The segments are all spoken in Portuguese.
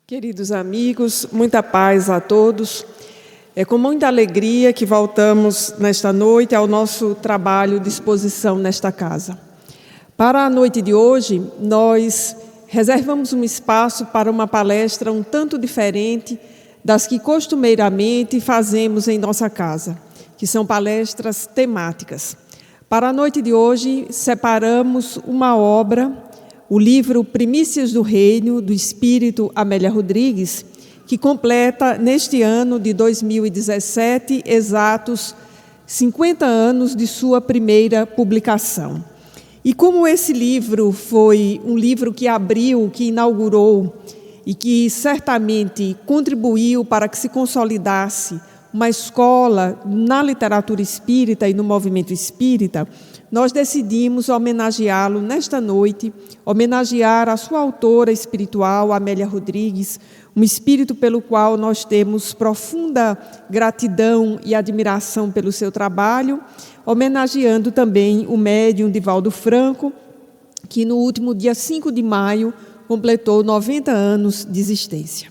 Queridos amigos, muita paz a todos. É com muita alegria que voltamos nesta noite ao nosso trabalho de exposição nesta casa. Para a noite de hoje, nós reservamos um espaço para uma palestra um tanto diferente das que costumeiramente fazemos em nossa casa, que são palestras temáticas. Para a noite de hoje, separamos uma obra, o livro Primícias do Reino, do Espírito Amélia Rodrigues, que completa, neste ano de 2017, exatos 50 anos de sua primeira publicação. E como esse livro foi um livro que abriu, que inaugurou e que certamente contribuiu para que se consolidasse uma escola na literatura espírita e no movimento espírita, nós decidimos homenageá-lo nesta noite, homenagear a sua autora espiritual, Amélia Rodrigues, um espírito pelo qual nós temos profunda gratidão e admiração pelo seu trabalho, homenageando também o médium Divaldo Franco, que no último dia 5 de maio completou 90 anos de existência.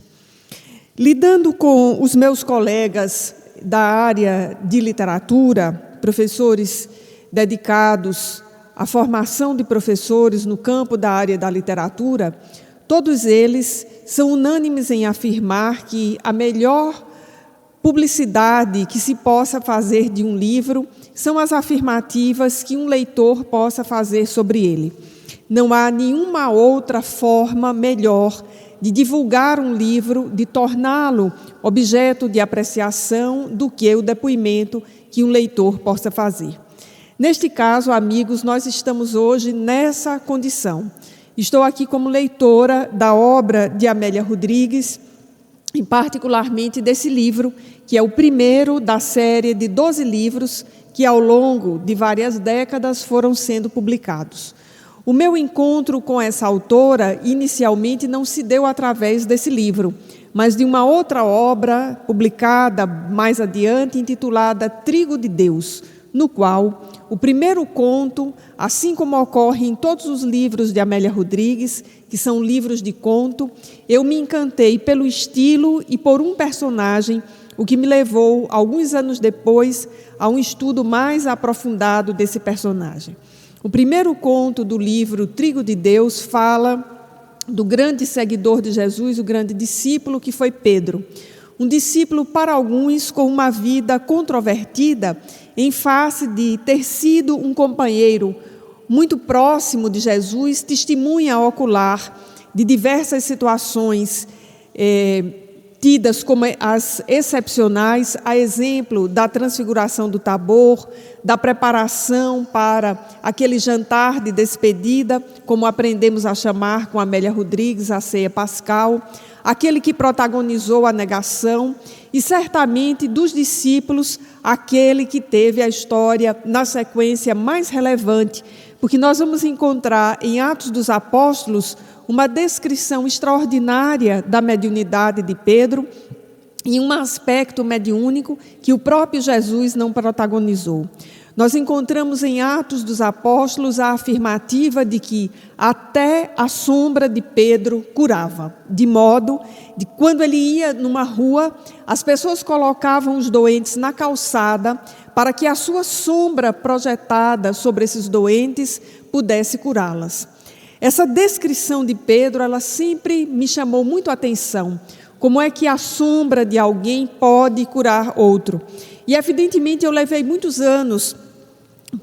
Lidando com os meus colegas da área de literatura, professores dedicados à formação de professores no campo da área da literatura, todos eles são unânimes em afirmar que a melhor publicidade que se possa fazer de um livro são as afirmativas que um leitor possa fazer sobre ele. Não há nenhuma outra forma melhor de divulgar um livro, de torná-lo objeto de apreciação do que o depoimento que um leitor possa fazer. Neste caso, amigos, nós estamos hoje nessa condição. Estou aqui como leitora da obra de Amélia Rodrigues, e particularmente desse livro, que é o primeiro da série de 12 livros que, ao longo de várias décadas, foram sendo publicados. O meu encontro com essa autora, inicialmente, não se deu através desse livro, mas de uma outra obra publicada mais adiante, intitulada Trigo de Deus, no qual o primeiro conto, assim como ocorre em todos os livros de Amélia Rodrigues, que são livros de conto, eu me encantei pelo estilo e por um personagem, o que me levou, alguns anos depois, a um estudo mais aprofundado desse personagem. O primeiro conto do livro Trigo de Deus fala do grande seguidor de Jesus, o grande discípulo que foi Pedro. Um discípulo, para alguns, com uma vida controvertida, em face de ter sido um companheiro muito próximo de Jesus, testemunha ocular de diversas situações tidas como as excepcionais, a exemplo da transfiguração do Tabor, da preparação para aquele jantar de despedida, como aprendemos a chamar com Amélia Rodrigues, a ceia pascal, aquele que protagonizou a negação e, certamente, dos discípulos, aquele que teve a história, na sequência, mais relevante, porque nós vamos encontrar em Atos dos Apóstolos uma descrição extraordinária da mediunidade de Pedro e um aspecto mediúnico que o próprio Jesus não protagonizou. Nós encontramos em Atos dos Apóstolos a afirmativa de que até a sombra de Pedro curava, de modo de quando ele ia numa rua, as pessoas colocavam os doentes na calçada para que a sua sombra projetada sobre esses doentes pudesse curá-las. Essa descrição de Pedro, ela sempre me chamou muito a atenção. Como é que a sombra de alguém pode curar outro? E, evidentemente, eu levei muitos anos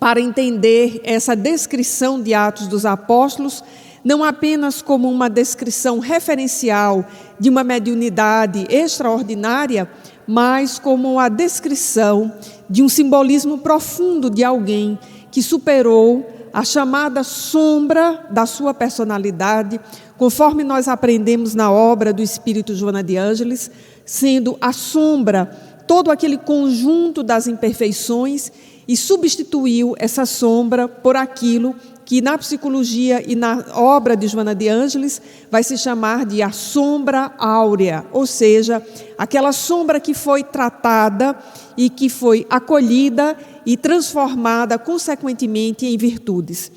para entender essa descrição de Atos dos Apóstolos, não apenas como uma descrição referencial de uma mediunidade extraordinária, mas como a descrição de um simbolismo profundo de alguém que superou a chamada sombra da sua personalidade, conforme nós aprendemos na obra do Espírito Joana de Ângeles, sendo a sombra todo aquele conjunto das imperfeições, e substituiu essa sombra por aquilo que na psicologia e na obra de Joana de Ângeles vai se chamar de a sombra áurea, ou seja, aquela sombra que foi tratada e que foi acolhida e transformada consequentemente em virtudes.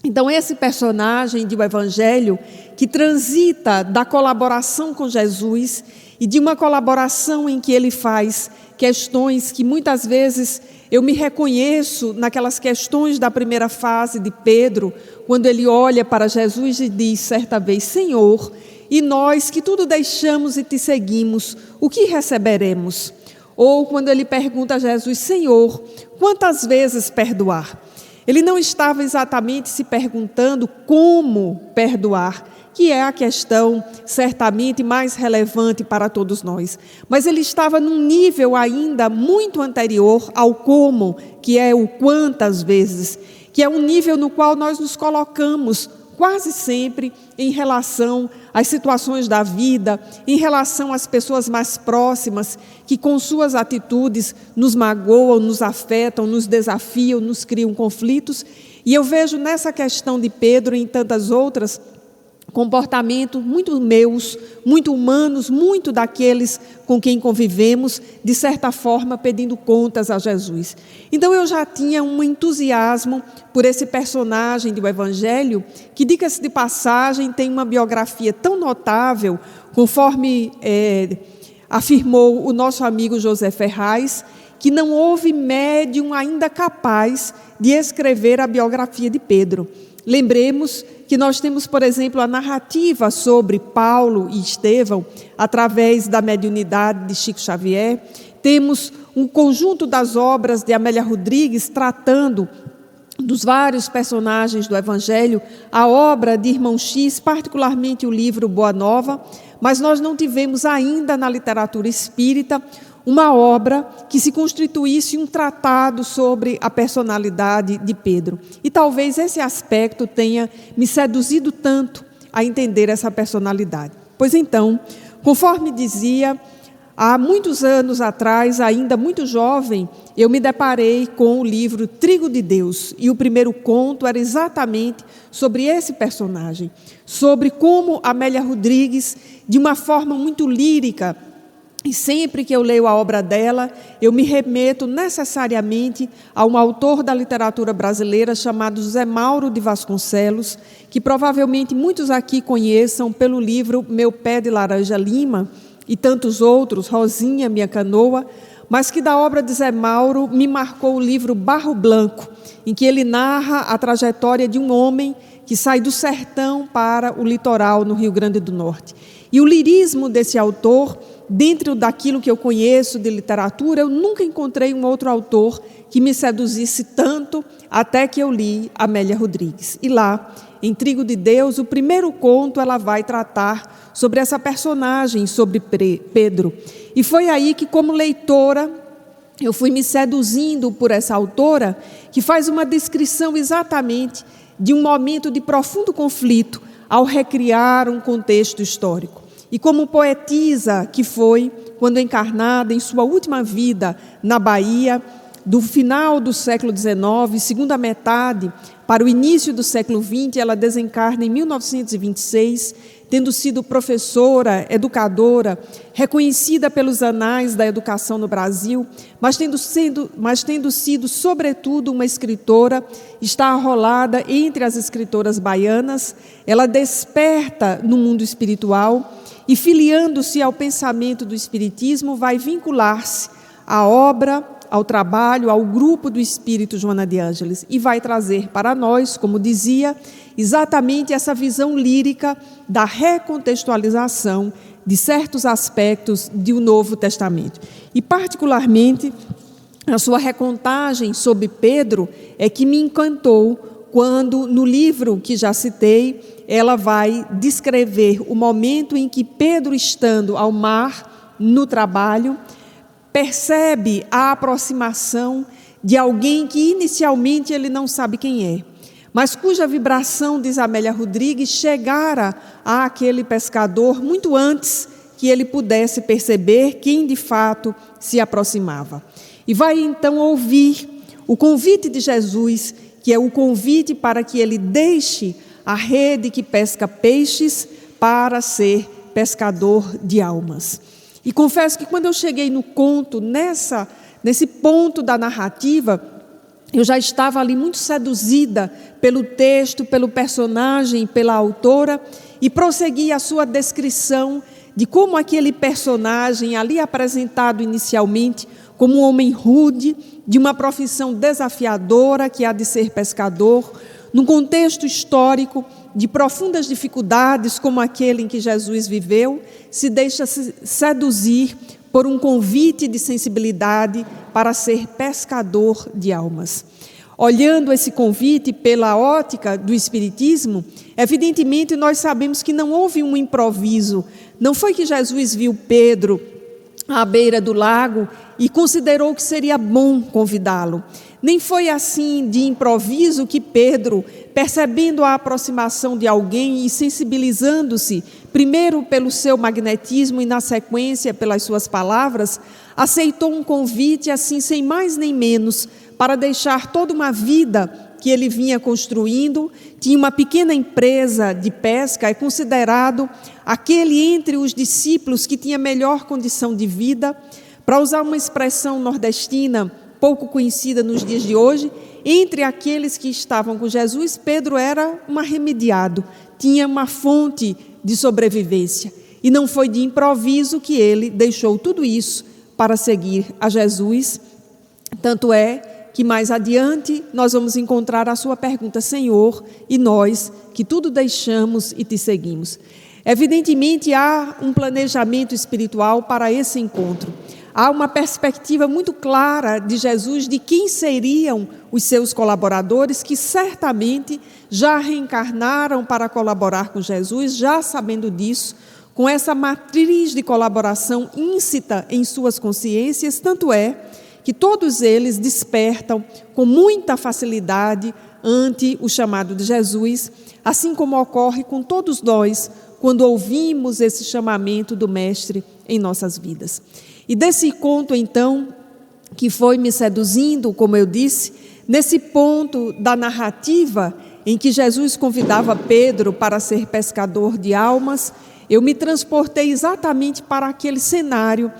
Então, esse personagem do Evangelho que transita da colaboração com Jesus e de uma colaboração em que ele faz questões que muitas vezes eu me reconheço naquelas questões da primeira fase de Pedro, quando ele olha para Jesus e diz certa vez: Senhor, e nós que tudo deixamos e te seguimos, o que receberemos? Ou quando ele pergunta a Jesus: Senhor, quantas vezes perdoar? Ele não estava exatamente se perguntando como perdoar, que é a questão certamente mais relevante para todos nós. Mas ele estava num nível ainda muito anterior ao como, que é o quantas vezes, que é um nível no qual nós nos colocamos quase sempre em relação às situações da vida, em relação às pessoas mais próximas, que com suas atitudes nos magoam, nos afetam, nos desafiam, nos criam conflitos. E eu vejo nessa questão de Pedro e em tantas outras, comportamentos muito meus, muito humanos, muito daqueles com quem convivemos, de certa forma pedindo contas a Jesus. Então eu já tinha um entusiasmo por esse personagem do Evangelho, que, diga-se de passagem, tem uma biografia tão notável, conforme afirmou o nosso amigo José Ferraz, que não houve médium ainda capaz de escrever a biografia de Pedro. Lembremos que nós temos, por exemplo, a narrativa sobre Paulo e Estevão, através da mediunidade de Chico Xavier. Temos um conjunto das obras de Amélia Rodrigues tratando dos vários personagens do Evangelho, a obra de Irmão X, particularmente o livro Boa Nova, mas nós não tivemos ainda na literatura espírita uma obra que se constituísse um tratado sobre a personalidade de Pedro. E talvez esse aspecto tenha me seduzido tanto a entender essa personalidade. Pois então, conforme dizia, há muitos anos atrás, ainda muito jovem, eu me deparei com o livro Trigo de Deus. E o primeiro conto era exatamente sobre esse personagem, sobre como Amélia Rodrigues, de uma forma muito lírica, e sempre que eu leio a obra dela, eu me remeto necessariamente a um autor da literatura brasileira chamado José Mauro de Vasconcelos, que provavelmente muitos aqui conheçam pelo livro Meu Pé de Laranja Lima e tantos outros, Rosinha, Minha Canoa, mas que da obra de Zé Mauro me marcou o livro Barro Blanco, em que ele narra a trajetória de um homem que sai do sertão para o litoral no Rio Grande do Norte. E o lirismo desse autor, dentro daquilo que eu conheço de literatura, eu nunca encontrei um outro autor que me seduzisse tanto, até que eu li Amélia Rodrigues. E lá, em Trigo de Deus, o primeiro conto, ela vai tratar sobre essa personagem, sobre Pedro. E foi aí que, como leitora, eu fui me seduzindo por essa autora, que faz uma descrição exatamente de um momento de profundo conflito ao recriar um contexto histórico. E como poetisa que foi, quando encarnada em sua última vida na Bahia, do final do século XIX, segunda metade, para o início do século XX, ela desencarna em 1926, tendo sido professora, educadora, reconhecida pelos anais da educação no Brasil, mas tendo sido, sobretudo, uma escritora, está arrolada entre as escritoras baianas. Ela desperta no mundo espiritual e, filiando-se ao pensamento do Espiritismo, vai vincular-se à obra, ao trabalho, ao grupo do Espírito Joana de Ângeles, e vai trazer para nós, como dizia, exatamente essa visão lírica da recontextualização de certos aspectos do Novo Testamento. E, particularmente, a sua recontagem sobre Pedro é que me encantou quando, no livro que já citei, ela vai descrever o momento em que Pedro, estando ao mar, no trabalho, percebe a aproximação de alguém que inicialmente ele não sabe quem é, mas cuja vibração, diz Amélia Rodrigues, chegara àquele pescador muito antes que ele pudesse perceber quem de fato se aproximava. E vai então ouvir o convite de Jesus, que é o convite para que ele deixe a rede que pesca peixes para ser pescador de almas. E confesso que quando eu cheguei no conto, nesse ponto da narrativa, eu já estava ali muito seduzida pelo texto, pelo personagem, pela autora, e prossegui a sua descrição de como aquele personagem ali apresentado inicialmente como um homem rude, de uma profissão desafiadora que há de ser pescador, num contexto histórico de profundas dificuldades como aquele em que Jesus viveu, se deixa seduzir por um convite de sensibilidade para ser pescador de almas. Olhando esse convite pela ótica do Espiritismo, evidentemente nós sabemos que não houve um improviso. Não foi que Jesus viu Pedro à beira do lago e considerou que seria bom convidá-lo. Nem foi assim de improviso que Pedro, percebendo a aproximação de alguém e sensibilizando-se, primeiro pelo seu magnetismo e na sequência pelas suas palavras, aceitou um convite assim sem mais nem menos, para deixar toda uma vida que ele vinha construindo. Tinha uma pequena empresa de pesca, é considerado aquele entre os discípulos que tinha melhor condição de vida. Para usar uma expressão nordestina pouco conhecida nos dias de hoje, entre aqueles que estavam com Jesus, Pedro era um arremediado, tinha uma fonte de sobrevivência. E não foi de improviso que ele deixou tudo isso para seguir a Jesus. Tanto é que mais adiante nós vamos encontrar a sua pergunta: Senhor, e nós que tudo deixamos e te seguimos? Evidentemente há um planejamento espiritual para esse encontro. Há uma perspectiva muito clara de Jesus de quem seriam os seus colaboradores, que certamente já reencarnaram para colaborar com Jesus, já sabendo disso, com essa matriz de colaboração íncita em suas consciências. Tanto é que todos eles despertam com muita facilidade ante o chamado de Jesus, assim como ocorre com todos nós quando ouvimos esse chamamento do Mestre em nossas vidas. E desse conto, então, que foi me seduzindo, como eu disse, nesse ponto da narrativa em que Jesus convidava Pedro para ser pescador de almas, eu me transportei exatamente para aquele cenário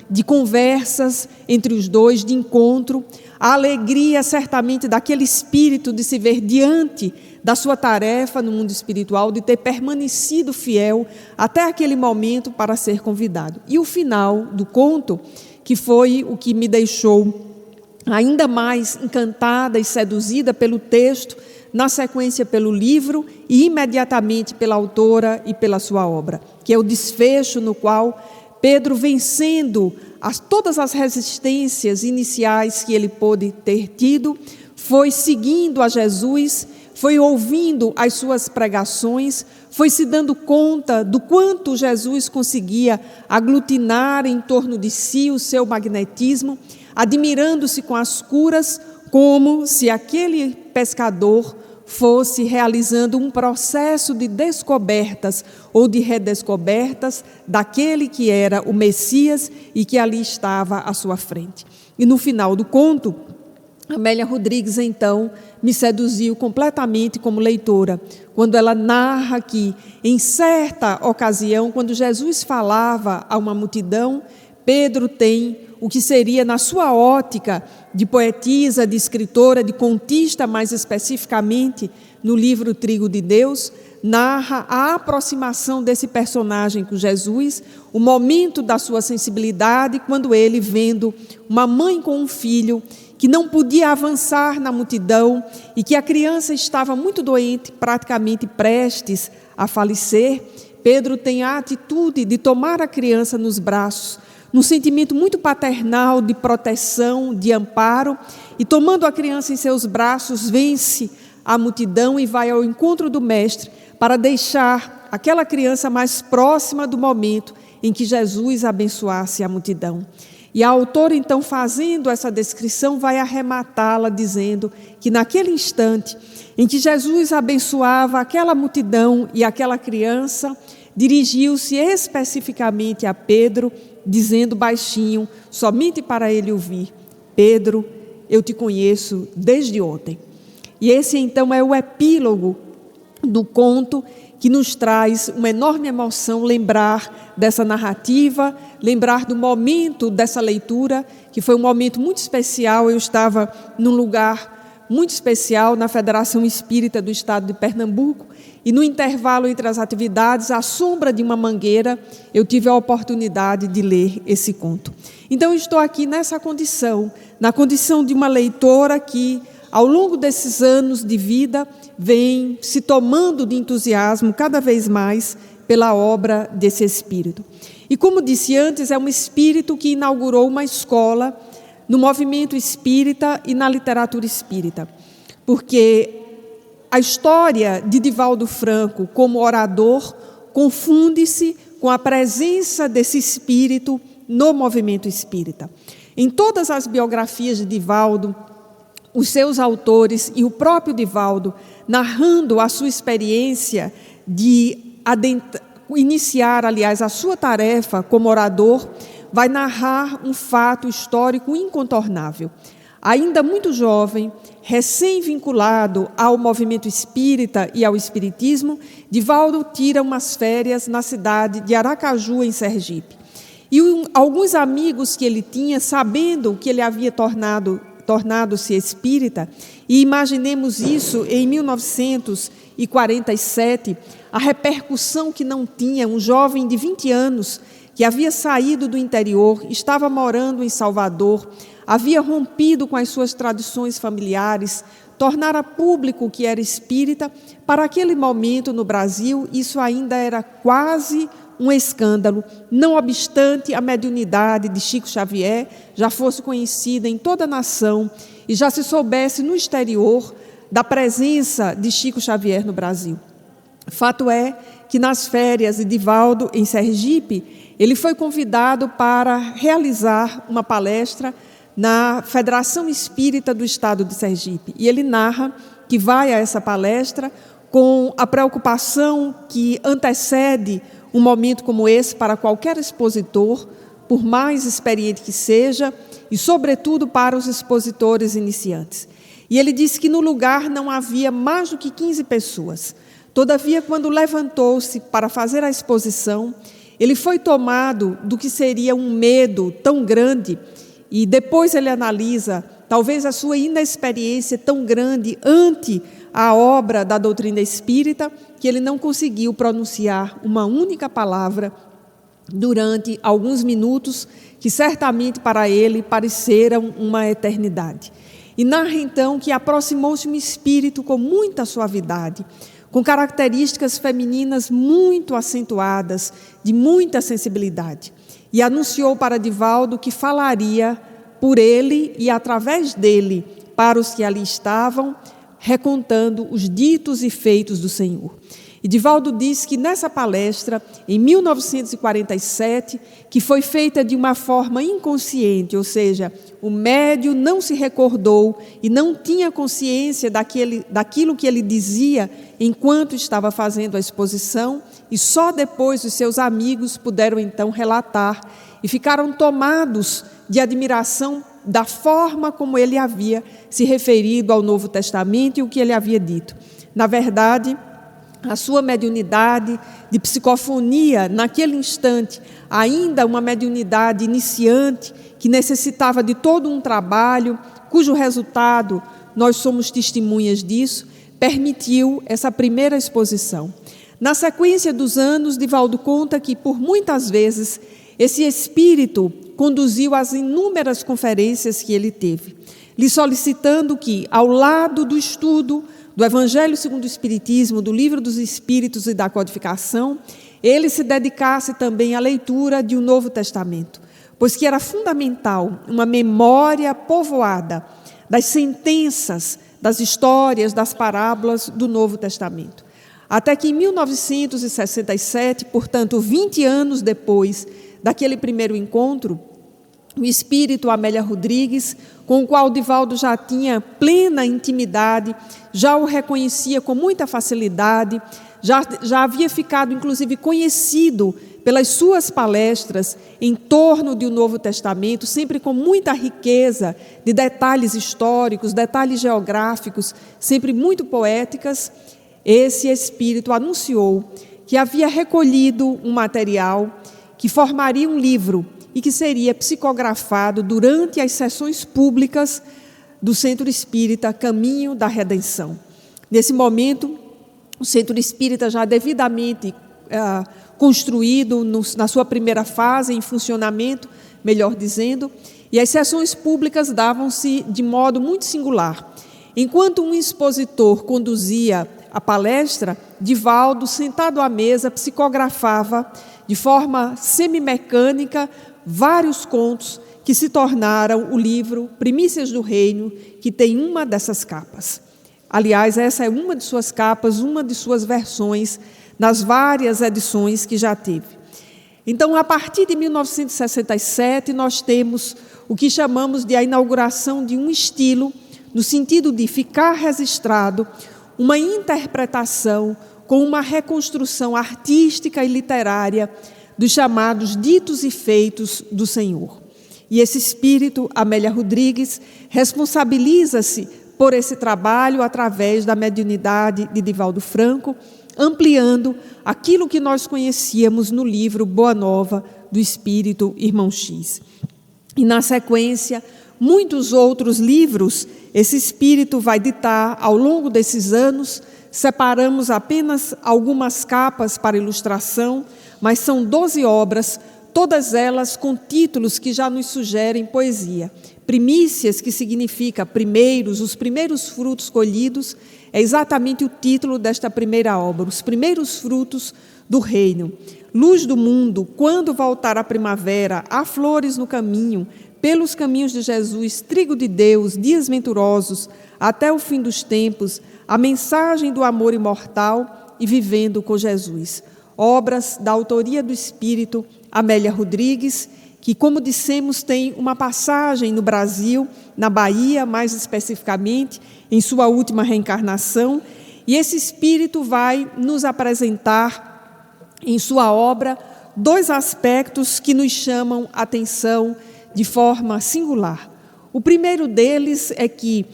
de conversas entre os dois, de encontro, a alegria certamente daquele espírito de se ver diante da sua tarefa no mundo espiritual, de ter permanecido fiel até aquele momento para ser convidado. E o final do conto, que foi o que me deixou ainda mais encantada e seduzida pelo texto, na sequência pelo livro e imediatamente pela autora e pela sua obra, que é o desfecho no qual Pedro, vencendo todas as resistências iniciais que ele pôde ter tido, foi seguindo a Jesus, foi ouvindo as suas pregações, foi se dando conta do quanto Jesus conseguia aglutinar em torno de si o seu magnetismo, admirando-se com as curas, como se aquele pescador fosse realizando um processo de descobertas ou de redescobertas daquele que era o Messias e que ali estava à sua frente. E no final do conto, Amélia Rodrigues, então, me seduziu completamente como leitora, quando ela narra que, em certa ocasião, quando Jesus falava a uma multidão, Pedro tem o que seria, na sua ótica de poetisa, de escritora, de contista, mais especificamente, no livro Trigo de Deus, narra a aproximação desse personagem com Jesus, o momento da sua sensibilidade, quando ele, vendo uma mãe com um filho que não podia avançar na multidão e que a criança estava muito doente, praticamente prestes a falecer, Pedro tem a atitude de tomar a criança nos braços, num sentimento muito paternal de proteção, de amparo, e tomando a criança em seus braços, vence a multidão e vai ao encontro do Mestre para deixar aquela criança mais próxima do momento em que Jesus abençoasse a multidão. E a autora, então, fazendo essa descrição, vai arrematá-la dizendo que naquele instante em que Jesus abençoava aquela multidão e aquela criança, dirigiu-se especificamente a Pedro, dizendo baixinho, somente para ele ouvir: Pedro, eu te conheço desde ontem. E esse então é o epílogo do conto, que nos traz uma enorme emoção lembrar dessa narrativa, lembrar do momento dessa leitura, que foi um momento muito especial. Eu estava num lugar muito especial na Federação Espírita do Estado de Pernambuco, e no intervalo entre as atividades, à sombra de uma mangueira, eu tive a oportunidade de ler esse conto. Então, eu estou aqui nessa condição, na condição de uma leitora que, ao longo desses anos de vida, vem se tomando de entusiasmo cada vez mais pela obra desse espírito. E como disse antes, é um espírito que inaugurou uma escola no movimento espírita e na literatura espírita, porque a história de Divaldo Franco como orador confunde-se com a presença desse espírito no movimento espírita. Em todas as biografias de Divaldo, os seus autores e o próprio Divaldo, narrando a sua experiência de iniciar, aliás, a sua tarefa como orador, vai narrar um fato histórico incontornável. Ainda muito jovem, recém-vinculado ao movimento espírita e ao espiritismo, Divaldo tira umas férias na cidade de Aracaju, em Sergipe. E alguns amigos que ele tinha, sabendo que ele havia tornado-se espírita, e imaginemos isso em 1947, a repercussão que não tinha um jovem de 20 anos, que havia saído do interior, estava morando em Salvador, havia rompido com as suas tradições familiares, tornara público que era espírita. Para aquele momento no Brasil, isso ainda era quase um escândalo, não obstante a mediunidade de Chico Xavier já fosse conhecida em toda a nação e já se soubesse no exterior da presença de Chico Xavier no Brasil. Fato é que nas férias de Divaldo, em Sergipe, ele foi convidado para realizar uma palestra na Federação Espírita do Estado de Sergipe. E ele narra que vai a essa palestra com a preocupação que antecede um momento como esse para qualquer expositor, por mais experiente que seja, e sobretudo para os expositores iniciantes. E ele disse que no lugar não havia mais do que 15 pessoas. Todavia, quando levantou-se para fazer a exposição, ele foi tomado do que seria um medo tão grande, e depois ele analisa, talvez a sua inexperiência tão grande ante a obra da doutrina espírita, que ele não conseguiu pronunciar uma única palavra durante alguns minutos, que certamente para ele pareceram uma eternidade. E narra então que aproximou-se um espírito com muita suavidade, com características femininas muito acentuadas, de muita sensibilidade, e anunciou para Divaldo que falaria por ele e através dele para os que ali estavam, recontando os ditos e feitos do Senhor. E Divaldo diz que nessa palestra, em 1947, que foi feita de uma forma inconsciente, ou seja, o médium não se recordou e não tinha consciência daquilo que ele dizia enquanto estava fazendo a exposição, e só depois os seus amigos puderam então relatar e ficaram tomados de admiração da forma como ele havia se referido ao Novo Testamento e o que ele havia dito. Na verdade, a sua mediunidade de psicofonia, naquele instante, ainda uma mediunidade iniciante, que necessitava de todo um trabalho, cujo resultado, nós somos testemunhas disso, permitiu essa primeira exposição. Na sequência dos anos, Divaldo conta que, por muitas vezes, esse espírito conduziu as inúmeras conferências que ele teve, lhe solicitando que, ao lado do estudo do Evangelho segundo o Espiritismo, do Livro dos Espíritos e da Codificação, ele se dedicasse também à leitura de um Novo Testamento, pois que era fundamental uma memória povoada das sentenças, das histórias, das parábolas do Novo Testamento. Até que em 1967, portanto, 20 anos depois daquele primeiro encontro, o espírito Amélia Rodrigues, com o qual Divaldo já tinha plena intimidade, já o reconhecia com muita facilidade, já havia ficado, inclusive, conhecido pelas suas palestras em torno do Novo Testamento, sempre com muita riqueza de detalhes históricos, detalhes geográficos, sempre muito poéticas. Esse espírito anunciou que havia recolhido um material que formaria um livro e que seria psicografado durante as sessões públicas do Centro Espírita Caminho da Redenção. Nesse momento, o Centro Espírita já devidamente construído na sua primeira fase, em funcionamento, melhor dizendo, e as sessões públicas davam-se de modo muito singular. Enquanto um expositor conduzia a palestra, Divaldo, sentado à mesa, psicografava de forma semimecânica vários contos que se tornaram o livro Primícias do Reino, que tem uma dessas capas. Aliás, essa é uma de suas capas, uma de suas versões, nas várias edições que já teve. Então, a partir de 1967, nós temos o que chamamos de a inauguração de um estilo, no sentido de ficar registrado uma interpretação com uma reconstrução artística e literária dos chamados ditos e feitos do Senhor. E esse espírito, Amélia Rodrigues, responsabiliza-se por esse trabalho através da mediunidade de Divaldo Franco, ampliando aquilo que nós conhecíamos no livro Boa Nova do Espírito Irmão X. E, na sequência, muitos outros livros esse espírito vai ditar ao longo desses anos. Separamos apenas algumas capas para ilustração, mas são 12 obras, todas elas com títulos que já nos sugerem poesia. Primícias, que significa primeiros, os primeiros frutos colhidos, é exatamente o título desta primeira obra, os primeiros frutos do reino. Luz do mundo, quando voltar a primavera, há flores no caminho, pelos caminhos de Jesus, trigo de Deus, dias venturosos, até o fim dos tempos, a mensagem do amor imortal e vivendo com Jesus. Obras da autoria do espírito Amélia Rodrigues, que, como dissemos, tem uma passagem no Brasil, na Bahia, mais especificamente, em sua última reencarnação, e esse espírito vai nos apresentar, em sua obra, 2 aspectos que nos chamam a atenção de forma singular. O primeiro deles é que,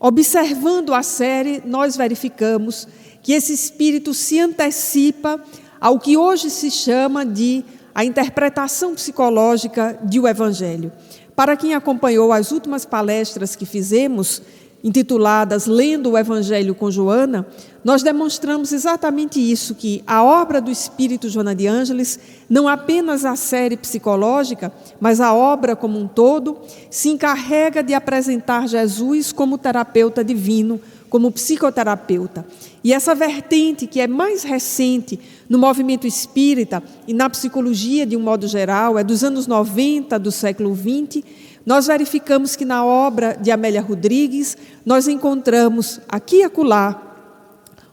observando a série, nós verificamos que esse espírito se antecipa ao que hoje se chama de a interpretação psicológica do Evangelho. Para quem acompanhou as últimas palestras que fizemos, intituladas Lendo o Evangelho com Joana, nós demonstramos exatamente isso, que a obra do Espírito Joana de Ângeles, não apenas a série psicológica, mas a obra como um todo, se encarrega de apresentar Jesus como terapeuta divino, como psicoterapeuta. E essa vertente, que é mais recente no movimento espírita e na psicologia de um modo geral, é dos anos 90 do século XX, nós verificamos que na obra de Amélia Rodrigues, nós encontramos aqui e acolá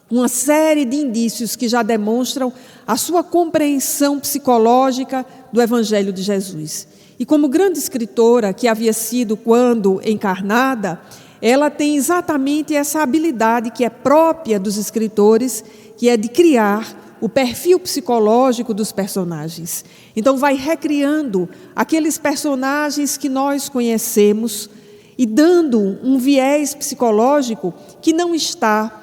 uma série de indícios que já demonstram a sua compreensão psicológica do Evangelho de Jesus. E como grande escritora que havia sido quando encarnada, ela tem exatamente essa habilidade que é própria dos escritores, que é de criar o perfil psicológico dos personagens. Então, vai recriando aqueles personagens que nós conhecemos e dando um viés psicológico que não está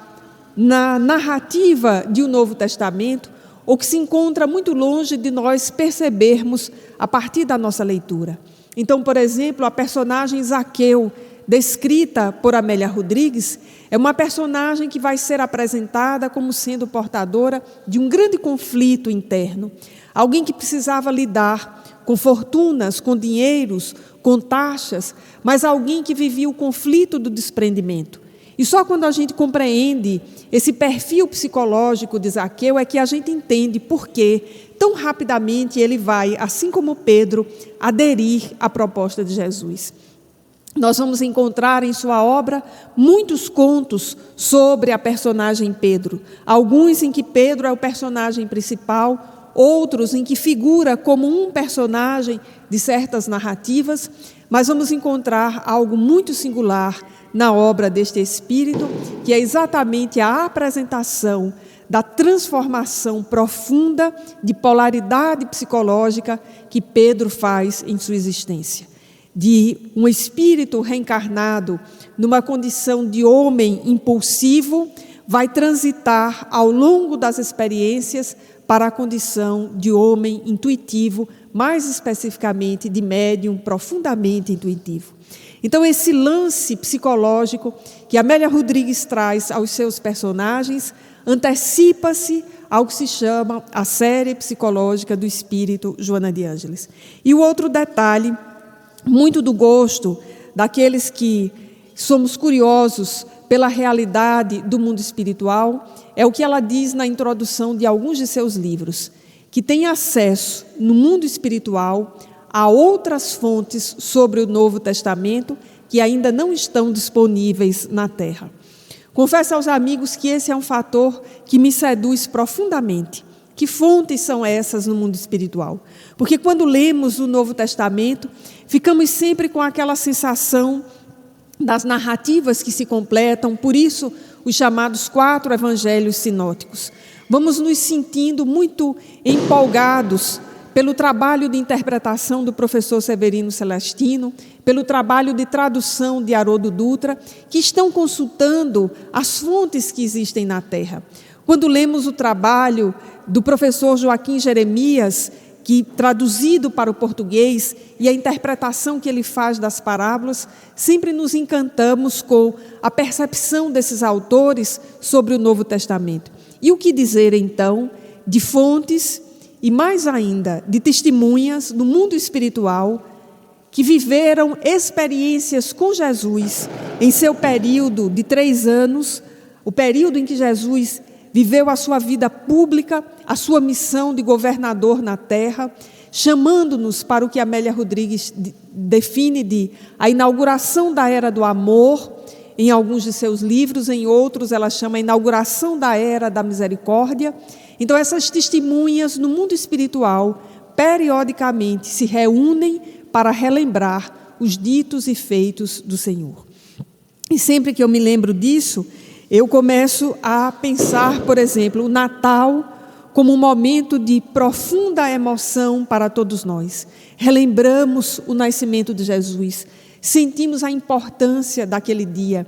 na narrativa de um Novo Testamento ou que se encontra muito longe de nós percebermos a partir da nossa leitura. Então, por exemplo, a personagem Zaqueu, descrita por Amélia Rodrigues, é uma personagem que vai ser apresentada como sendo portadora de um grande conflito interno. Alguém que precisava lidar com fortunas, com dinheiros, com taxas, mas alguém que vivia o conflito do desprendimento. E só quando a gente compreende esse perfil psicológico de Zaqueu é que a gente entende por que tão rapidamente ele vai, assim como Pedro, aderir à proposta de Jesus. Nós vamos encontrar em sua obra muitos contos sobre a personagem Pedro. Alguns em que Pedro é o personagem principal, outros em que figura como um personagem de certas narrativas, mas vamos encontrar algo muito singular na obra deste espírito, que é exatamente a apresentação da transformação profunda de polaridade psicológica que Pedro faz em sua existência. De um espírito reencarnado numa condição de homem impulsivo, vai transitar ao longo das experiências para a condição de homem intuitivo, mais especificamente de médium profundamente intuitivo. Então, esse lance psicológico que Amélia Rodrigues traz aos seus personagens antecipa-se ao que se chama a série psicológica do espírito Joana de Ângeles. E o outro detalhe, muito do gosto daqueles que somos curiosos pela realidade do mundo espiritual, é o que ela diz na introdução de alguns de seus livros, que tem acesso no mundo espiritual a outras fontes sobre o Novo Testamento que ainda não estão disponíveis na Terra. Confesso aos amigos que esse é um fator que me seduz profundamente. Que fontes são essas no mundo espiritual? Porque quando lemos o Novo Testamento, ficamos sempre com aquela sensação das narrativas que se completam, por isso os chamados 4 evangelhos sinóticos. Vamos nos sentindo muito empolgados pelo trabalho de interpretação do professor Severino Celestino, pelo trabalho de tradução de Haroldo Dutra, que estão consultando as fontes que existem na Terra. Quando lemos o trabalho do professor Joaquim Jeremias, que traduzido para o português, e a interpretação que ele faz das parábolas, sempre nos encantamos com a percepção desses autores sobre o Novo Testamento. E o que dizer, então, de fontes e, mais ainda, de testemunhas no mundo espiritual que viveram experiências com Jesus em seu período de 3 anos, o período em que Jesus viveu a sua vida pública, a sua missão de governador na terra, chamando-nos para o que Amélia Rodrigues define de a inauguração da era do amor, em alguns de seus livros, em outros ela chama a inauguração da era da misericórdia. Então essas testemunhas no mundo espiritual, periodicamente se reúnem para relembrar os ditos e feitos do Senhor. E sempre que eu me lembro disso, eu começo a pensar, por exemplo, o Natal como um momento de profunda emoção para todos nós. Relembramos o nascimento de Jesus, sentimos a importância daquele dia,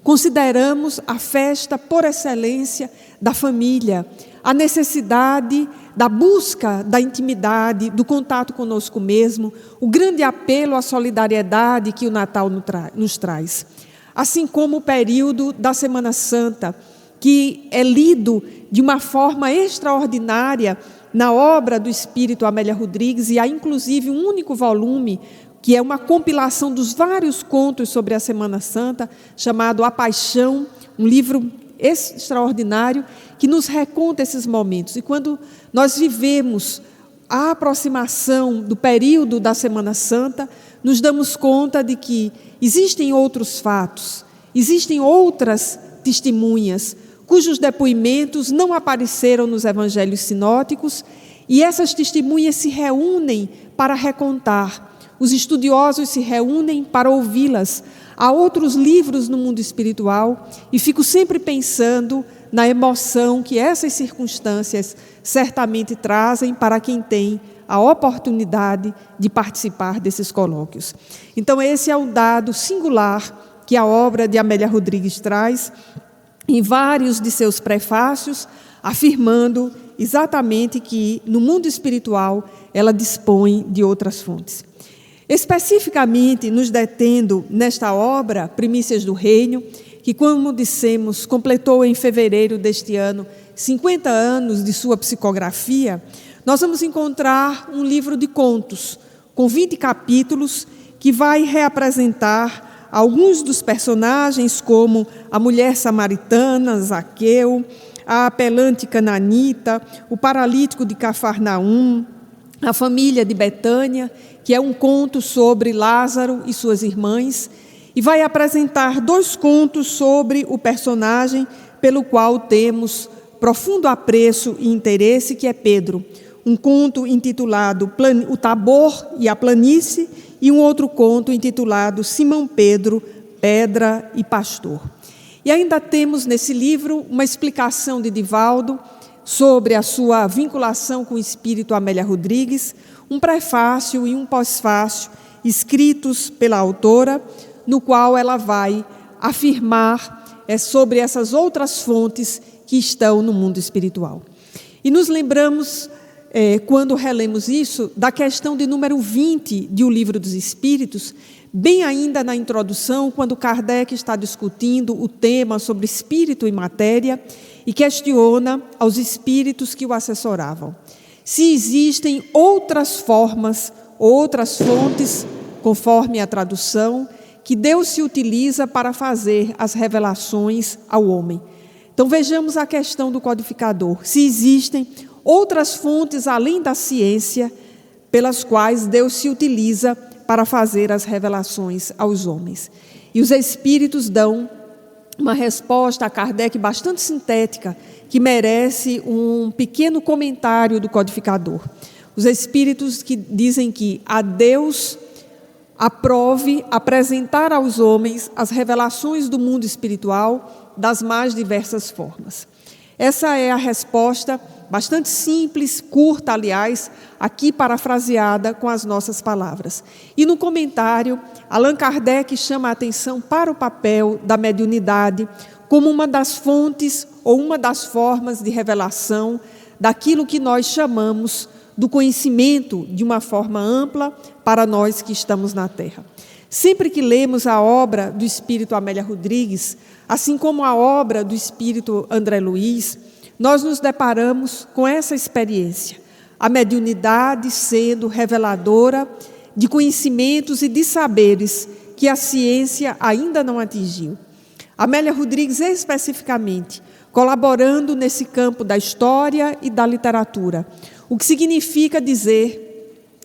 consideramos a festa por excelência da família, a necessidade da busca da intimidade, do contato conosco mesmo, o grande apelo à solidariedade que o Natal nos traz. Assim como o período da Semana Santa, que é lido de uma forma extraordinária na obra do Espírito Amélia Rodrigues, e há inclusive um único volume, que é uma compilação dos vários contos sobre a Semana Santa, chamado A Paixão, um livro extraordinário, que nos reconta esses momentos. E quando nós vivemos a aproximação do período da Semana Santa, nos damos conta de que existem outros fatos, existem outras testemunhas, cujos depoimentos não apareceram nos evangelhos sinóticos, e essas testemunhas se reúnem para recontar. Os estudiosos se reúnem para ouvi-las. Há outros livros no mundo espiritual, e fico sempre pensando na emoção que essas circunstâncias certamente trazem para quem tem a oportunidade de participar desses colóquios. Então, esse é o dado singular que a obra de Amélia Rodrigues traz em vários de seus prefácios, afirmando exatamente que no mundo espiritual ela dispõe de outras fontes. Especificamente, nos detendo nesta obra, Primícias do Reino, que, como dissemos, completou em fevereiro deste ano 50 anos de sua psicografia, nós vamos encontrar um livro de contos, com 20 capítulos, que vai reapresentar alguns dos personagens, como a mulher samaritana, Zaqueu, a apelante cananita, o paralítico de Cafarnaum, a família de Betânia, que é um conto sobre Lázaro e suas irmãs, e vai apresentar 2 contos sobre o personagem pelo qual temos profundo apreço e interesse, que é Pedro. Um conto intitulado O Tabor e a Planície, e um outro conto intitulado Simão Pedro, Pedra e Pastor. E ainda temos nesse livro uma explicação de Divaldo sobre a sua vinculação com o espírito Amélia Rodrigues, um prefácio e um pós-fácio escritos pela autora, no qual ela vai afirmar sobre essas outras fontes que estão no mundo espiritual. E nos lembramos, quando relemos isso, da questão de número 20 de O Livro dos Espíritos, bem ainda na introdução, quando Kardec está discutindo o tema sobre espírito e matéria e questiona aos espíritos que o assessoravam se existem outras formas, outras fontes, conforme a tradução, que Deus se utiliza para fazer as revelações ao homem. Então vejamos a questão do codificador, se existem outras fontes além da ciência pelas quais Deus se utiliza para fazer as revelações aos homens. E os espíritos dão uma resposta a Kardec bastante sintética, que merece um pequeno comentário do codificador. Os espíritos que dizem que a Deus aprove apresentar aos homens as revelações do mundo espiritual das mais diversas formas. Essa é a resposta bastante simples, curta, aliás, aqui parafraseada com as nossas palavras. E no comentário, Allan Kardec chama a atenção para o papel da mediunidade como uma das fontes ou uma das formas de revelação daquilo que nós chamamos do conhecimento de uma forma ampla para nós que estamos na Terra. Sempre que lemos a obra do espírito Amélia Rodrigues, assim como a obra do espírito André Luiz, nós nos deparamos com essa experiência, a mediunidade sendo reveladora de conhecimentos e de saberes que a ciência ainda não atingiu. Amélia Rodrigues, especificamente, colaborando nesse campo da história e da literatura, o que significa dizer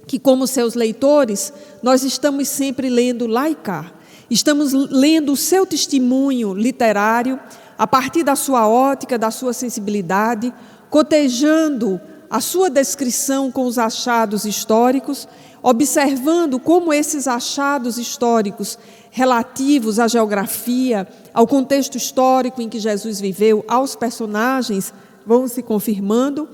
que, como seus leitores, nós estamos sempre lendo lá e cá, estamos lendo o seu testemunho literário a partir da sua ótica, da sua sensibilidade, cotejando a sua descrição com os achados históricos, observando como esses achados históricos relativos à geografia, ao contexto histórico em que Jesus viveu, aos personagens, vão se confirmando,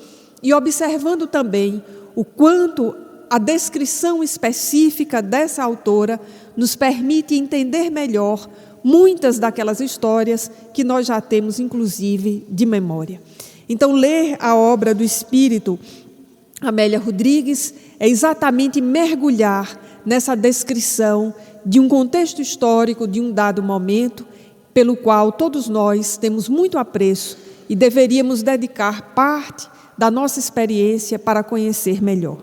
e observando também o quanto a descrição específica dessa autora nos permite entender melhor muitas daquelas histórias que nós já temos, inclusive, de memória. Então, ler a obra do espírito Amélia Rodrigues é exatamente mergulhar nessa descrição de um contexto histórico, de um dado momento, pelo qual todos nós temos muito apreço e deveríamos dedicar parte da nossa experiência para conhecer melhor.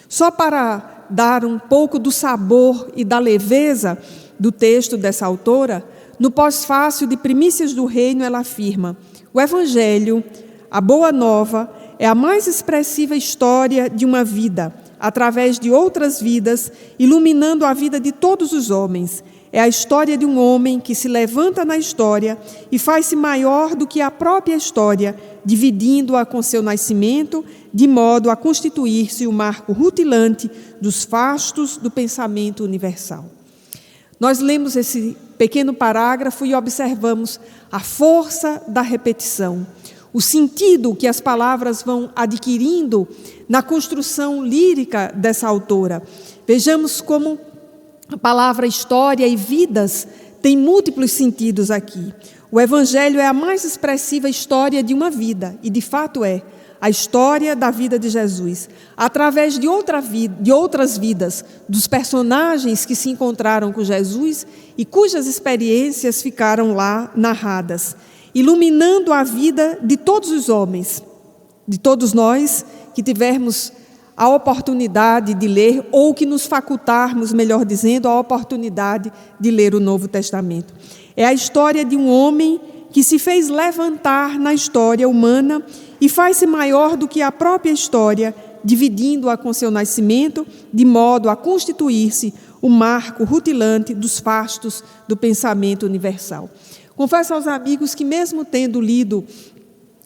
Só para dar um pouco do sabor e da leveza do texto dessa autora, no pós-fácil de Primícias do Reino ela afirma: o Evangelho, a Boa Nova, é a mais expressiva história de uma vida, através de outras vidas, iluminando a vida de todos os homens. É a história de um homem que se levanta na história e faz-se maior do que a própria história, dividindo-a com seu nascimento, de modo a constituir-se o marco rutilante dos fastos do pensamento universal. Nós lemos esse pequeno parágrafo e observamos a força da repetição, o sentido que as palavras vão adquirindo na construção lírica dessa autora. Vejamos como a palavra história e vidas tem múltiplos sentidos aqui. O Evangelho é a mais expressiva história de uma vida, e de fato é a história da vida de Jesus, através de outras vidas, dos personagens que se encontraram com Jesus e cujas experiências ficaram lá narradas, iluminando a vida de todos os homens, de todos nós que tivermos a oportunidade de ler, ou que nos facultarmos, melhor dizendo, a oportunidade de ler o Novo Testamento. É a história de um homem que se fez levantar na história humana e faz-se maior do que a própria história, dividindo-a com seu nascimento, de modo a constituir-se o marco rutilante dos fastos do pensamento universal. Confesso aos amigos que, mesmo tendo lido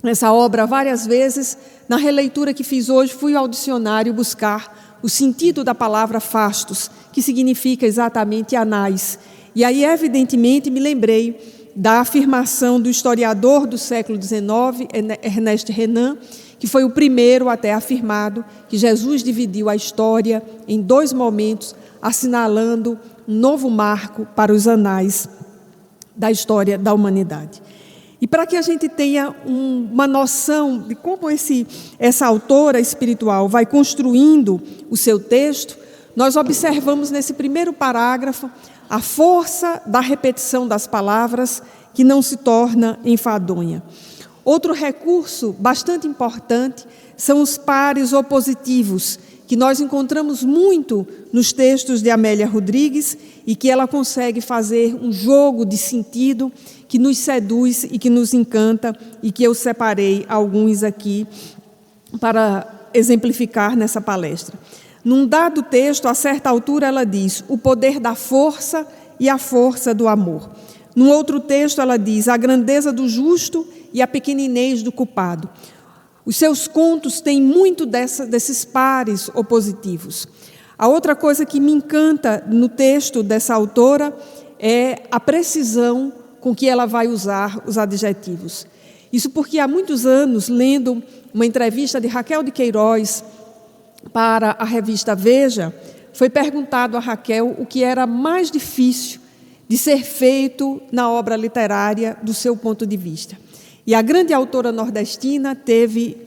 essa obra várias vezes, na releitura que fiz hoje, fui ao dicionário buscar o sentido da palavra fastos, que significa exatamente anais. E aí, evidentemente, me lembrei da afirmação do historiador do século XIX, Ernest Renan, que foi o primeiro a ter afirmado que Jesus dividiu a história em 2 momentos, assinalando um novo marco para os anais da história da humanidade. E para que a gente tenha uma noção de como essa autora espiritual vai construindo o seu texto, nós observamos nesse primeiro parágrafo a força da repetição das palavras que não se torna enfadonha. Outro recurso bastante importante são os pares opositivos, que nós encontramos muito nos textos de Amélia Rodrigues e que ela consegue fazer um jogo de sentido que nos seduz e que nos encanta e que eu separei alguns aqui para exemplificar nessa palestra. Num dado texto, a certa altura, ela diz o poder da força e a força do amor. Num outro texto, ela diz a grandeza do justo e a pequeninez do culpado. Os seus contos têm muito desses pares opositivos. A outra coisa que me encanta no texto dessa autora é a precisão com que ela vai usar os adjetivos. Isso porque há muitos anos, lendo uma entrevista de Raquel de Queiroz para a revista Veja, foi perguntado a Raquel o que era mais difícil de ser feito na obra literária do seu ponto de vista. E a grande autora nordestina teve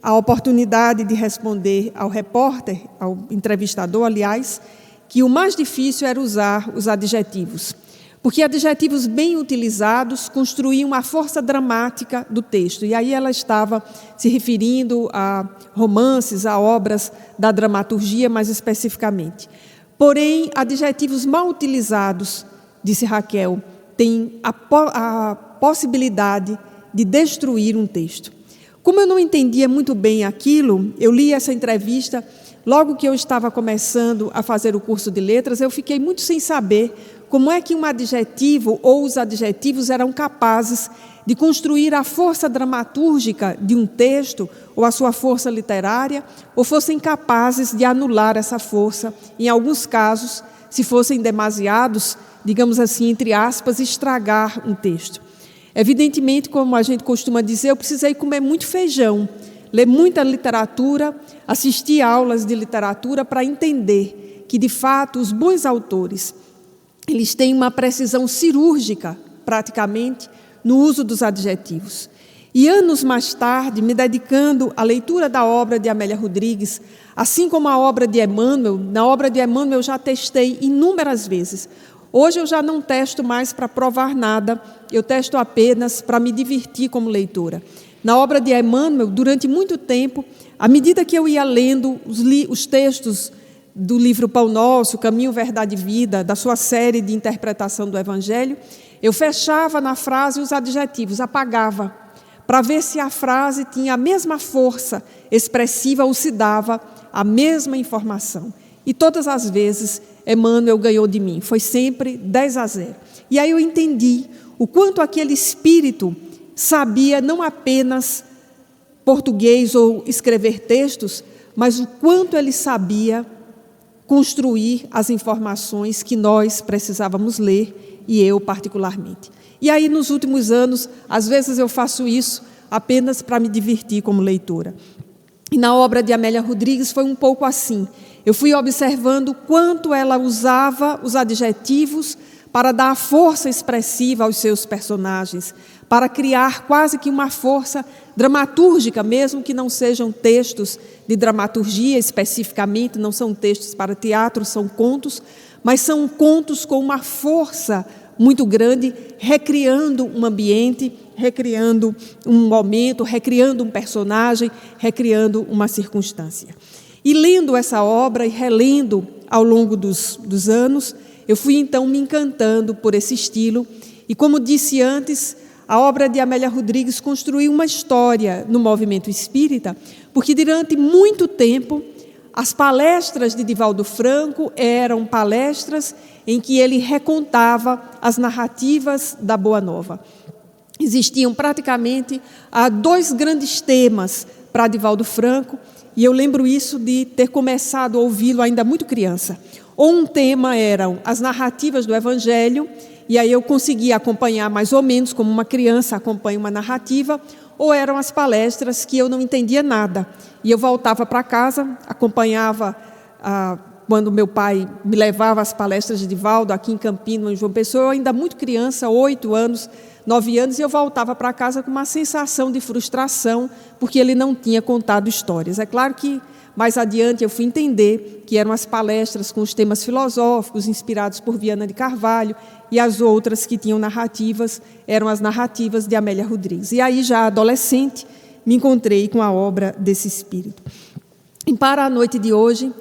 a oportunidade de responder ao repórter, ao entrevistador, aliás, que o mais difícil era usar os adjetivos, porque adjetivos bem utilizados construíam a força dramática do texto. E aí ela estava se referindo a romances, a obras da dramaturgia, mais especificamente. Porém, adjetivos mal utilizados, disse Raquel, têm a possibilidade de destruir um texto. Como eu não entendia muito bem aquilo, eu li essa entrevista logo que eu estava começando a fazer o curso de letras, eu fiquei muito sem saber como é que um adjetivo ou os adjetivos eram capazes de construir a força dramatúrgica de um texto ou a sua força literária, ou fossem capazes de anular essa força, em alguns casos, se fossem demasiados, digamos assim, entre aspas, estragar um texto. Evidentemente, como a gente costuma dizer, eu precisei comer muito feijão, ler muita literatura, assistir aulas de literatura para entender que, de fato, os bons autores, eles têm uma precisão cirúrgica, praticamente, no uso dos adjetivos. E anos mais tarde, me dedicando à leitura da obra de Amélia Rodrigues, assim como a obra de Emmanuel, na obra de Emmanuel eu já testei inúmeras vezes. Hoje eu já não testo mais para provar nada, eu testo apenas para me divertir como leitora. Na obra de Emmanuel, durante muito tempo, à medida que eu ia lendo os textos do livro Pão Nosso, Caminho, Verdade e Vida, da sua série de interpretação do Evangelho, eu fechava na frase os adjetivos, apagava, para ver se a frase tinha a mesma força expressiva ou se dava a mesma informação. E todas as vezes Emmanuel ganhou de mim, foi sempre 10-0. E aí eu entendi o quanto aquele espírito sabia não apenas português ou escrever textos, mas o quanto ele sabia construir as informações que nós precisávamos ler, e eu particularmente. E aí, nos últimos anos, às vezes eu faço isso apenas para me divertir como leitora. E na obra de Amélia Rodrigues foi um pouco assim. Eu fui observando quanto ela usava os adjetivos para dar força expressiva aos seus personagens, para criar quase que uma força dramatúrgica, mesmo que não sejam textos de dramaturgia especificamente, não são textos para teatro, são contos, mas são contos com uma força muito grande, recriando um ambiente, recriando um momento, recriando um personagem, recriando uma circunstância. E lendo essa obra e relendo ao longo dos anos, eu fui então me encantando por esse estilo. E como disse antes, a obra de Amélia Rodrigues construiu uma história no movimento espírita, porque durante muito tempo as palestras de Divaldo Franco eram palestras em que ele recontava as narrativas da Boa Nova. Existiam praticamente 2 grandes temas para Divaldo Franco, e eu lembro isso de ter começado a ouvi-lo ainda muito criança. Ou um tema eram as narrativas do Evangelho, e aí eu conseguia acompanhar mais ou menos como uma criança acompanha uma narrativa, ou eram as palestras que eu não entendia nada. E eu voltava para casa, acompanhava quando meu pai me levava às palestras de Divaldo, aqui em Campinas, em João Pessoa, eu ainda muito criança, 8 anos, 9 anos, e eu voltava para casa com uma sensação de frustração, porque ele não tinha contado histórias. É claro que Mais adiante eu fui entender que eram as palestras com os temas filosóficos inspirados por Viana de Carvalho, e as outras que tinham narrativas eram as narrativas de Amélia Rodrigues. E aí, já adolescente, me encontrei com a obra desse espírito. E para a noite de hoje,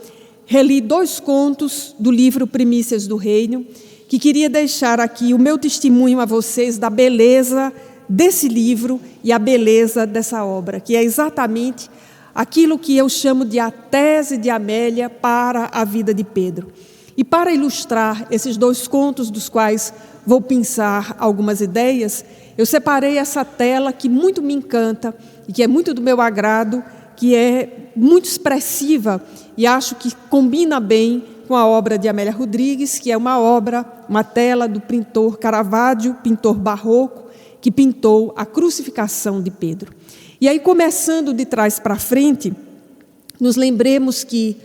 reli 2 contos do livro Primícias do Reino, que queria deixar aqui o meu testemunho a vocês da beleza desse livro e a beleza dessa obra, que é exatamente aquilo que eu chamo de a tese de Amélia para a vida de Pedro. E para ilustrar esses 2 contos, dos quais vou pensar algumas ideias, eu separei essa tela que muito me encanta e que é muito do meu agrado, que é muito expressiva e acho que combina bem com a obra de Amélia Rodrigues, que é uma tela do pintor Caravaggio, pintor barroco, que pintou a crucificação de Pedro. E aí, começando de trás para frente, nos lembremos que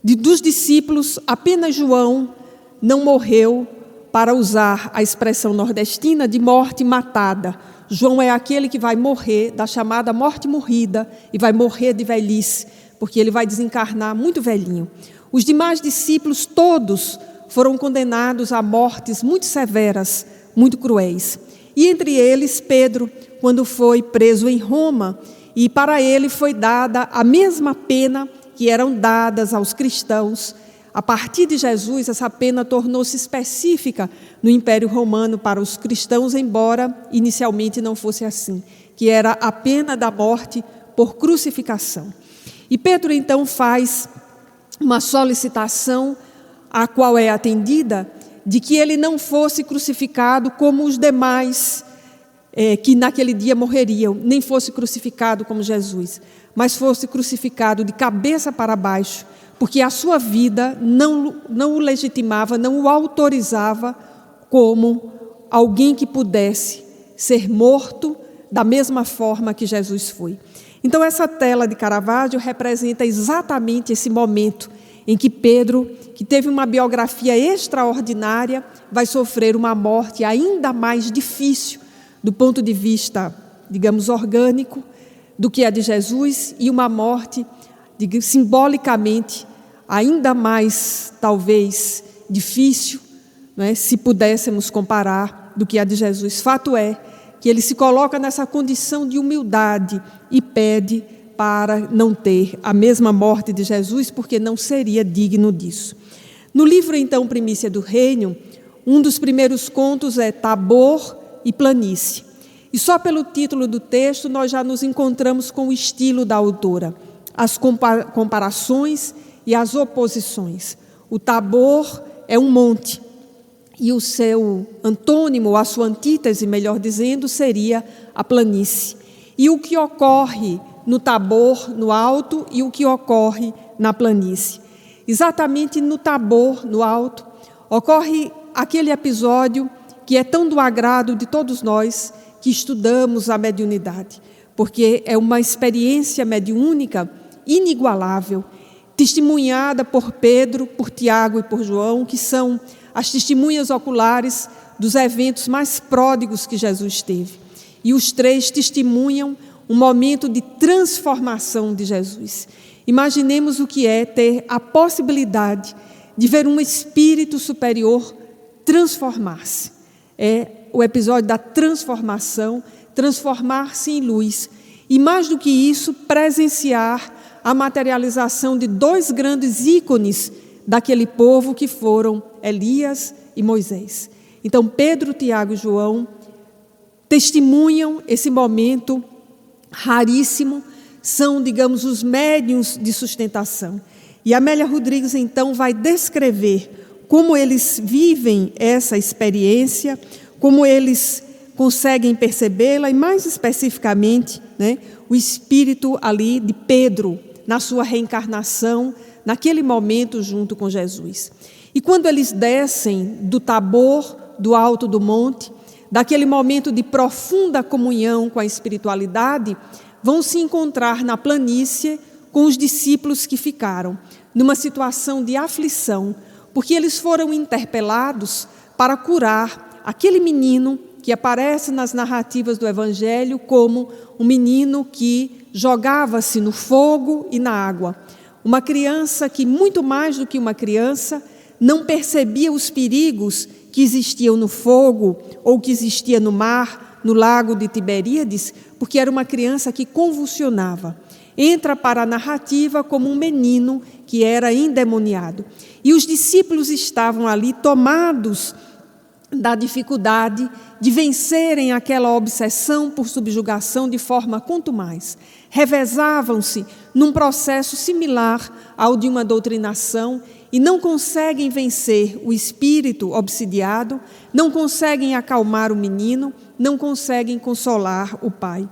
dos discípulos, apenas João não morreu, para usar a expressão nordestina, de morte matada. João é aquele que vai morrer da chamada morte morrida e vai morrer de velhice, porque ele vai desencarnar muito velhinho. Os demais discípulos, todos, foram condenados a mortes muito severas, muito cruéis. E entre eles, Pedro, quando foi preso em Roma, e para ele foi dada a mesma pena que eram dadas aos cristãos. A partir de Jesus, essa pena tornou-se específica no Império Romano para os cristãos, embora inicialmente não fosse assim, que era a pena da morte por crucificação. E Pedro então faz uma solicitação, a qual é atendida, de que ele não fosse crucificado como os demais que naquele dia morreriam, nem fosse crucificado como Jesus, mas fosse crucificado de cabeça para baixo, porque a sua vida não o legitimava, não o autorizava como alguém que pudesse ser morto da mesma forma que Jesus foi. Então, essa tela de Caravaggio representa exatamente esse momento em que Pedro, que teve uma biografia extraordinária, vai sofrer uma morte ainda mais difícil do ponto de vista, digamos, orgânico, do que a de Jesus, e uma morte, simbolicamente, ainda mais, talvez, difícil, né, se pudéssemos comparar, do que a de Jesus. Fato é que ele se coloca nessa condição de humildade e pede para não ter a mesma morte de Jesus, porque não seria digno disso. No livro, então, Primícia do Reino, um dos primeiros contos é Tabor e Planície. E só pelo título do texto nós já nos encontramos com o estilo da autora, as comparações e as oposições. O Tabor é um monte, e o seu antônimo, a sua antítese, melhor dizendo, seria a planície. E o que ocorre no Tabor, no alto, e o que ocorre na planície? Exatamente no Tabor, no alto, ocorre aquele episódio que é tão do agrado de todos nós que estudamos a mediunidade, porque é uma experiência mediúnica inigualável, testemunhada por Pedro, por Tiago e por João, que são as testemunhas oculares dos eventos mais pródigos que Jesus teve. E os 3 testemunham um momento de transformação de Jesus. Imaginemos o que é ter a possibilidade de ver um espírito superior transformar-se. É o episódio da transformação, transformar-se em luz. E mais do que isso, presenciar a materialização de 2 grandes ícones daquele povo, que foram Elias e Moisés. Então, Pedro, Tiago e João testemunham esse momento raríssimo, são, digamos, os médiuns de sustentação. E Amélia Rodrigues, então, vai descrever como eles vivem essa experiência, como eles conseguem percebê-la, e mais especificamente, né, o espírito ali de Pedro, na sua reencarnação, naquele momento junto com Jesus. E quando eles descem do Tabor, do alto do monte, daquele momento de profunda comunhão com a espiritualidade, vão se encontrar na planície com os discípulos que ficaram, numa situação de aflição, porque eles foram interpelados para curar aquele menino que aparece nas narrativas do Evangelho como um menino que jogava-se no fogo e na água. Uma criança que, muito mais do que uma criança, não percebia os perigos que existiam no fogo ou que existia no mar, no lago de Tiberíades, porque era uma criança que convulsionava. Entra para a narrativa como um menino que era endemoniado. E os discípulos estavam ali tomados da dificuldade de vencerem aquela obsessão por subjugação de forma contumaz. Revezavam-se num processo similar ao de uma doutrinação e não conseguem vencer o espírito obsidiado, não conseguem acalmar o menino, não conseguem consolar o pai.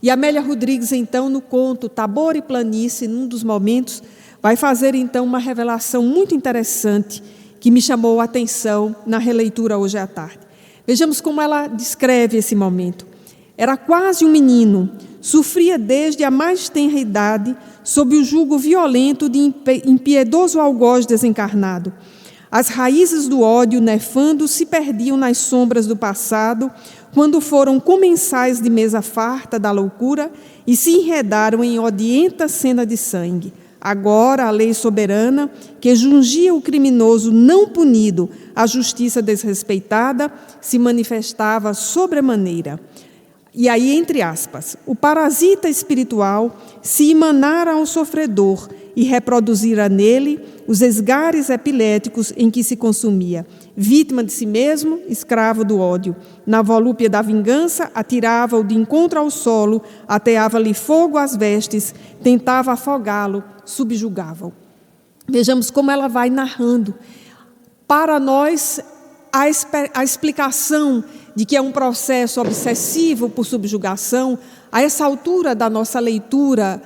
E Amélia Rodrigues, então, no conto Tabor e Planície, num dos momentos, vai fazer, então, uma revelação muito interessante que me chamou a atenção na releitura hoje à tarde. Vejamos como ela descreve esse momento. Era quase um menino, sofria desde a mais tenra idade sob o jugo violento de impiedoso algoz desencarnado. As raízes do ódio nefando se perdiam nas sombras do passado, quando foram comensais de mesa farta da loucura e se enredaram em odienta cena de sangue. Agora a lei soberana, que jungia o criminoso não punido, a justiça desrespeitada, se manifestava sobremaneira. E aí, entre aspas, o parasita espiritual se emanara ao sofredor e reproduzira nele os esgares epiléticos em que se consumia. Vítima de si mesmo, escravo do ódio. Na volúpia da vingança, atirava-o de encontro ao solo, ateava-lhe fogo às vestes, tentava afogá-lo, subjugava-o. Vejamos como ela vai narrando. Para nós, a explicação de que é um processo obsessivo por subjugação, a essa altura da nossa leitura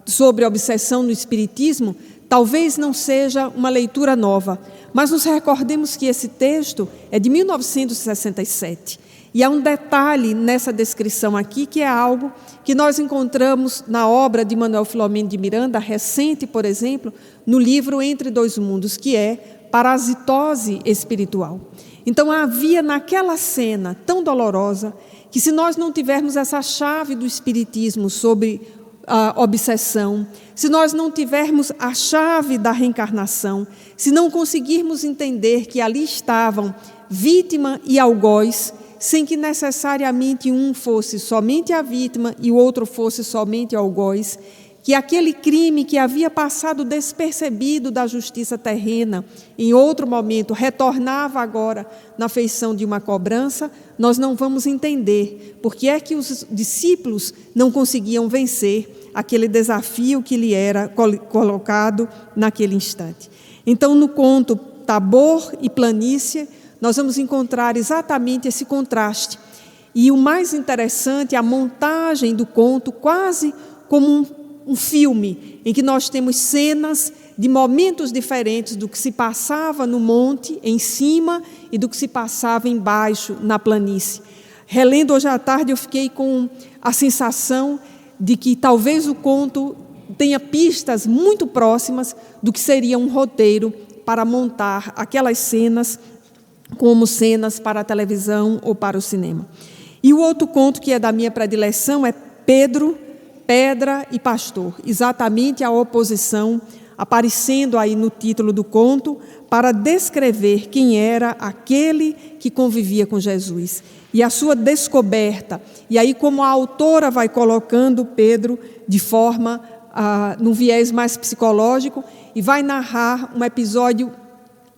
sobre a obsessão no Espiritismo, talvez não seja uma leitura nova, mas nos recordemos que esse texto é de 1967. E há um detalhe nessa descrição aqui, que é algo que nós encontramos na obra de Manuel Filomeno de Miranda, recente, por exemplo, no livro Entre Dois Mundos, que é parasitose espiritual. Então havia naquela cena tão dolorosa, que se nós não tivermos essa chave do Espiritismo sobre a obsessão, se nós não tivermos a chave da reencarnação, se não conseguirmos entender que ali estavam vítima e algoz, sem que necessariamente um fosse somente a vítima e o outro fosse somente algoz, que aquele crime que havia passado despercebido da justiça terrena, em outro momento, retornava agora na feição de uma cobrança, nós não vamos entender por que é que os discípulos não conseguiam vencer aquele desafio que lhe era colocado naquele instante. Então, no conto Tabor e Planície, nós vamos encontrar exatamente esse contraste. E o mais interessante é a montagem do conto, quase como um filme, em que nós temos cenas de momentos diferentes do que se passava no monte, em cima, e do que se passava embaixo, na planície. Relendo hoje à tarde, eu fiquei com a sensação de que talvez o conto tenha pistas muito próximas do que seria um roteiro para montar aquelas cenas como cenas para a televisão ou para o cinema. E o outro conto que é da minha predileção é Pedro, Pedra e Pastor, exatamente a oposição aparecendo aí no título do conto para descrever quem era aquele que convivia com Jesus e a sua descoberta. E aí como a autora vai colocando Pedro de forma, num viés mais psicológico, e vai narrar um episódio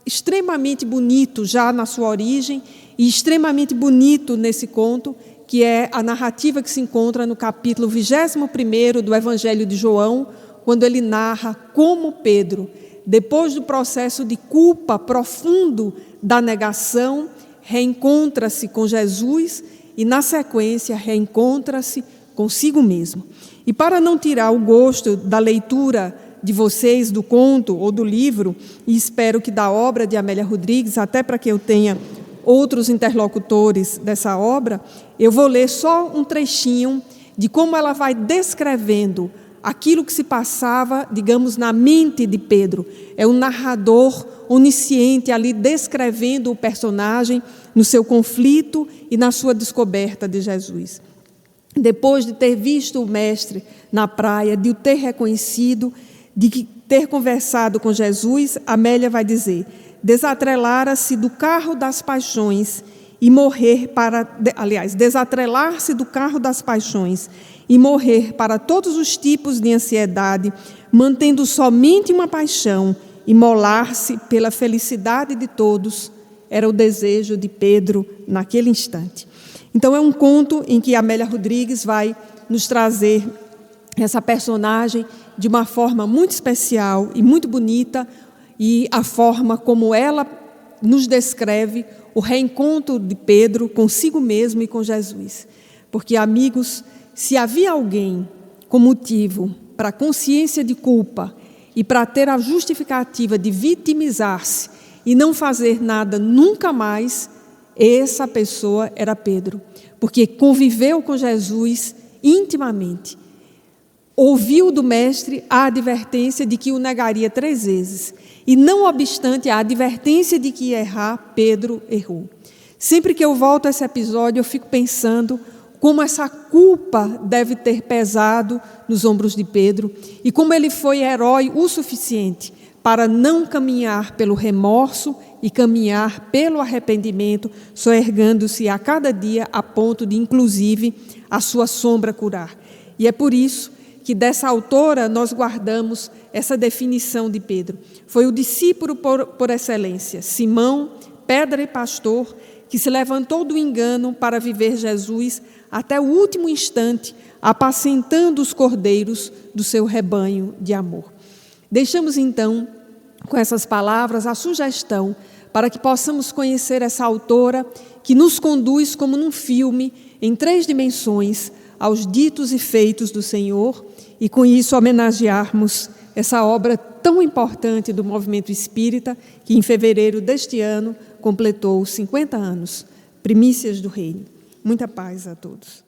extremamente bonito já na sua origem e extremamente bonito nesse conto, que é a narrativa que se encontra no capítulo 21º do Evangelho de João, quando ele narra como Pedro, depois do processo de culpa profundo da negação, reencontra-se com Jesus e, na sequência, reencontra-se consigo mesmo. E para não tirar o gosto da leitura de vocês, do conto ou do livro, e espero que da obra de Amélia Rodrigues, até para que eu tenha outros interlocutores dessa obra, eu vou ler só um trechinho de como ela vai descrevendo aquilo que se passava, digamos, na mente de Pedro. É um narrador onisciente ali descrevendo o personagem no seu conflito e na sua descoberta de Jesus. Depois de ter visto o mestre na praia, de o ter reconhecido, de ter conversado com Jesus, Amélia vai dizer: desatrelara-se do carro das paixões e morrer desatrelar-se do carro das paixões e morrer para todos os tipos de ansiedade, mantendo somente uma paixão, imolar-se pela felicidade de todos, era o desejo de Pedro naquele instante. Então é um conto em que Amélia Rodrigues vai nos trazer essa personagem de uma forma muito especial e muito bonita, e a forma como ela nos descreve o reencontro de Pedro consigo mesmo e com Jesus. Porque, amigos, se havia alguém com motivo para consciência de culpa e para ter a justificativa de vitimizar-se e não fazer nada nunca mais, essa pessoa era Pedro, porque conviveu com Jesus intimamente. Ouviu do mestre a advertência de que o negaria 3 vezes. E não obstante a advertência de que ia errar, Pedro errou. Sempre que eu volto a esse episódio, eu fico pensando como essa culpa deve ter pesado nos ombros de Pedro e como ele foi herói o suficiente para não caminhar pelo remorso e caminhar pelo arrependimento, soergando-se a cada dia a ponto de, inclusive, a sua sombra curar. E é por isso que dessa autora nós guardamos essa definição de Pedro. Foi o discípulo por excelência, Simão, pedra e pastor, que se levantou do engano para viver Jesus até o último instante, apacentando os cordeiros do seu rebanho de amor. Deixamos então, com essas palavras, a sugestão para que possamos conhecer essa autora que nos conduz como num filme, em 3 dimensões, aos ditos e feitos do Senhor, e com isso homenagearmos essa obra tão importante do movimento espírita, que em fevereiro deste ano completou 50 anos, primícias do reino. Muita paz a todos.